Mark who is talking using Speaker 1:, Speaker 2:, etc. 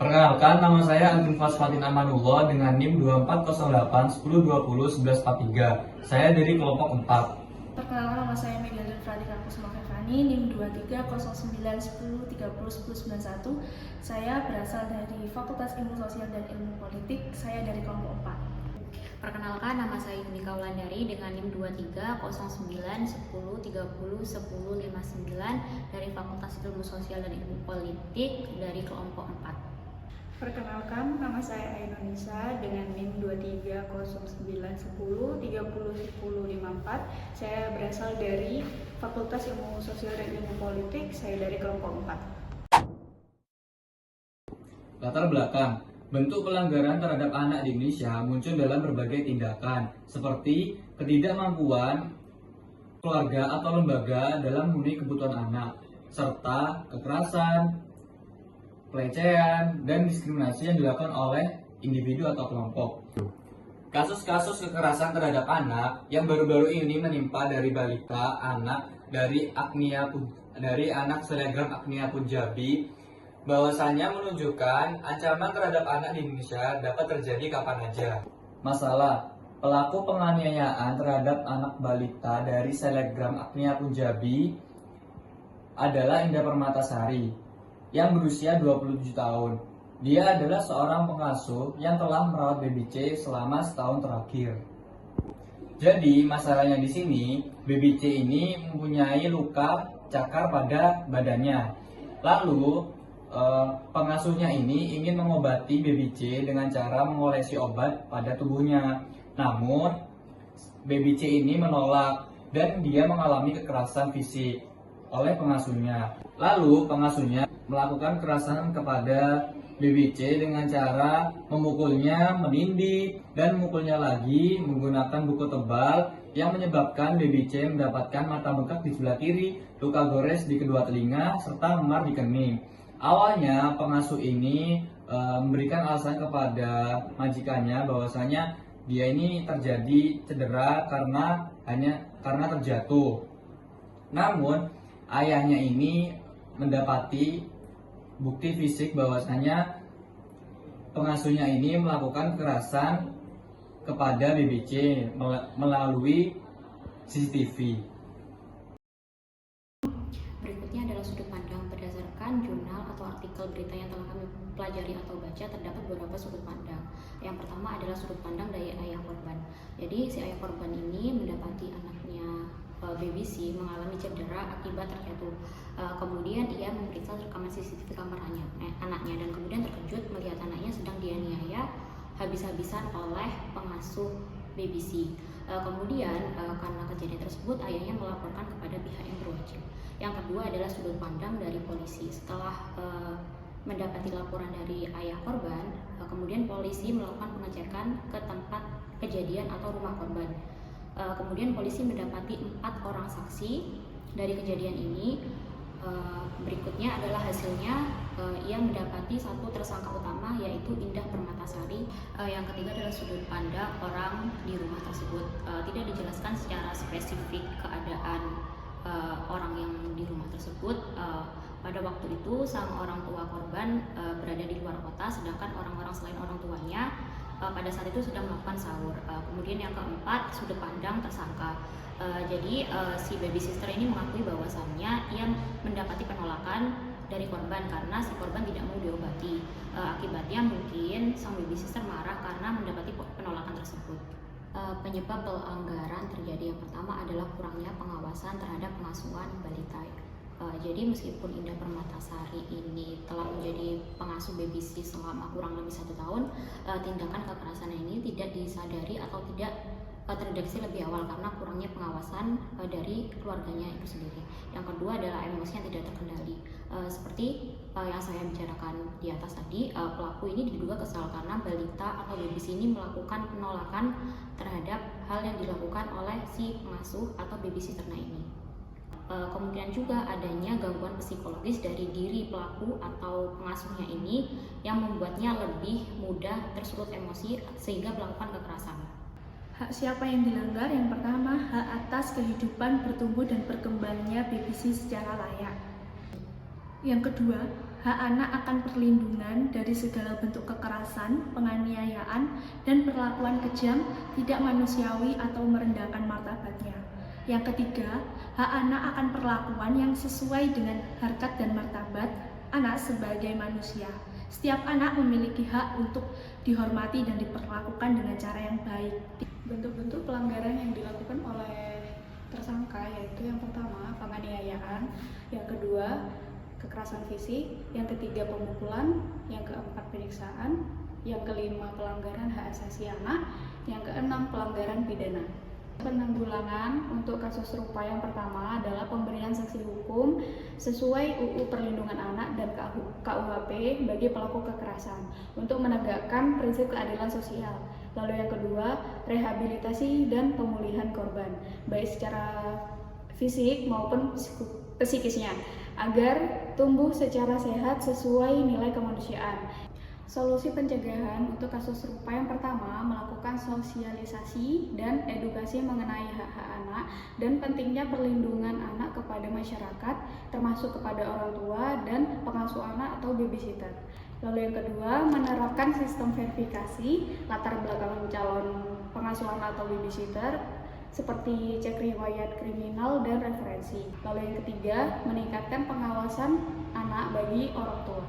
Speaker 1: Perkenalkan, nama saya Antin Fasfatin Amanullah dengan NIM 2408 1020 1143. Saya dari kelompok 4.
Speaker 2: Perkenalkan, nama saya Megalin Fradika Kusuma Fevani, NIM 230910301091. Saya berasal dari Fakultas Ilmu Sosial dan Ilmu Politik. Saya dari kelompok 4.
Speaker 3: Perkenalkan, nama saya Yunika Wulandari dengan NIM 230910301059 dari Fakultas Ilmu Sosial dan Ilmu Politik dari kelompok 4.
Speaker 4: Perkenalkan, nama saya Ainunisa dengan NIM 230910301054. Saya berasal dari Fakultas Ilmu Sosial dan Ilmu Politik. Saya dari kelompok 4.
Speaker 1: Latar belakang. Bentuk pelanggaran terhadap anak di Indonesia muncul dalam berbagai tindakan, seperti ketidakmampuan keluarga atau lembaga dalam memenuhi kebutuhan anak, serta kekerasan, pelecehan, dan diskriminasi yang dilakukan oleh individu atau kelompok. Kasus-kasus kekerasan terhadap anak yang baru-baru ini menimpa dari balita anak dari anak selegram Agnia Punjabi bahwasannya menunjukkan ancaman terhadap anak di Indonesia dapat terjadi kapan aja. Masalah, pelaku penganiayaan terhadap anak balita dari selegram Agnia Punjabi adalah Indah Permatasari yang berusia 27 tahun. Dia adalah seorang pengasuh yang telah merawat baby C selama setahun terakhir. Jadi masalahnya di sini, baby C ini mempunyai luka cakar pada badannya. Lalu pengasuhnya ini ingin mengobati baby C dengan cara mengolesi obat pada tubuhnya. Namun, baby C ini menolak dan dia mengalami kekerasan fisik oleh pengasuhnya. Lalu, pengasuhnya melakukan kekerasan kepada baby C dengan cara memukulnya, menindih, dan memukulnya lagi menggunakan buku tebal yang menyebabkan baby C mendapatkan mata bengkak di sebelah kiri, luka gores di kedua telinga, serta memar di kening. Awalnya pengasuh ini memberikan alasan kepada majikannya bahwasanya dia ini terjadi cedera karena terjatuh. Namun ayahnya ini mendapati bukti fisik bahwasanya pengasuhnya ini melakukan kekerasan kepada baby C melalui CCTV.
Speaker 3: Berikutnya adalah sudut pandang. Berdasarkan jurnal atau artikel berita yang telah kami pelajari atau baca, terdapat beberapa sudut pandang. Yang pertama adalah sudut pandang dari ayah korban. Jadi si ayah korban ini mendapati anaknya baby C mengalami cedera akibat terjatuh. Kemudian ia memeriksa rekaman CCTV kamar anaknya dan kemudian terkejut melihat anaknya sedang dianiaya habis-habisan oleh pengasuh baby C. Kemudian karena kejadian tersebut ayahnya melaporkan kepada pihak yang berwajib. Yang kedua adalah sudut pandang dari polisi. Setelah mendapati laporan dari ayah korban, kemudian polisi melakukan pengecekan ke tempat kejadian atau rumah korban. Kemudian polisi mendapati 4 orang saksi dari kejadian ini. Berikutnya adalah hasilnya, ia mendapati satu tersangka utama yaitu Indah Permatasari. Yang ketiga adalah sudut pandang orang di rumah tersebut. Tidak dijelaskan secara spesifik keadaan orang yang di rumah tersebut. Pada waktu itu sang orang tua korban berada di luar kota, sedangkan orang-orang selain orang tuanya pada saat itu sedang melakukan sahur. Kemudian yang keempat, sudut pandang tersangka. Jadi si baby sister ini mengakui bahwasannya ia mendapati penolakan dari korban karena si korban tidak mau diobati. Akibatnya mungkin sang baby sister marah karena mendapati penolakan tersebut. Penyebab pelanggaran terjadi yang pertama adalah kurangnya pengawasan terhadap pengasuhan balita. Jadi meskipun Indah Permatasari ini telah menjadi pengasuh baby C selama kurang lebih 1 tahun, tindakan kekerasan ini tidak disadari atau tidak terdeteksi lebih awal karena kurangnya pengawasan dari keluarganya itu sendiri. Yang kedua adalah emosi yang tidak terkendali. Seperti yang saya bicarakan di atas tadi, pelaku ini diduga kesal karena balita atau baby C ini melakukan penolakan terhadap hal yang dilakukan oleh si pengasuh atau babysitternya ini. Kemungkinan juga adanya gangguan psikologis dari diri pelaku atau pengasuhnya ini yang membuatnya lebih mudah tersulut emosi sehingga melakukan kekerasan.
Speaker 2: Hak siapa yang dilanggar? Yang pertama, hak atas kehidupan, bertumbuh, dan berkembangnya baby C secara layak. Yang kedua, hak anak akan perlindungan dari segala bentuk kekerasan, penganiayaan, dan perlakuan kejam, tidak manusiawi atau merendahkan martabatnya. Yang ketiga, hak anak akan perlakuan yang sesuai dengan harkat dan martabat anak sebagai manusia. Setiap anak memiliki hak untuk dihormati dan diperlakukan dengan cara yang baik.
Speaker 4: Bentuk-bentuk pelanggaran yang dilakukan oleh tersangka yaitu yang pertama penganiayaan, yang kedua kekerasan fisik, yang ketiga pemukulan, yang keempat penyiksaan, yang kelima pelanggaran hak asasi anak, yang keenam pelanggaran pidana. Penanggulangan untuk kasus serupa yang pertama adalah pemberian sanksi hukum sesuai UU Perlindungan Anak dan KUHP bagi pelaku kekerasan untuk menegakkan prinsip keadilan sosial. Lalu yang kedua, rehabilitasi dan pemulihan korban, baik secara fisik maupun psikisnya, agar tumbuh secara sehat sesuai nilai kemanusiaan. Solusi pencegahan untuk kasus serupa yang pertama, melakukan sosialisasi dan edukasi mengenai hak-hak anak dan pentingnya perlindungan anak kepada masyarakat, termasuk kepada orang tua dan pengasuh anak atau babysitter. Lalu yang kedua, menerapkan sistem verifikasi latar belakang calon pengasuh anak atau babysitter seperti cek riwayat kriminal dan referensi. Lalu yang ketiga, meningkatkan pengawasan anak bagi orang tua.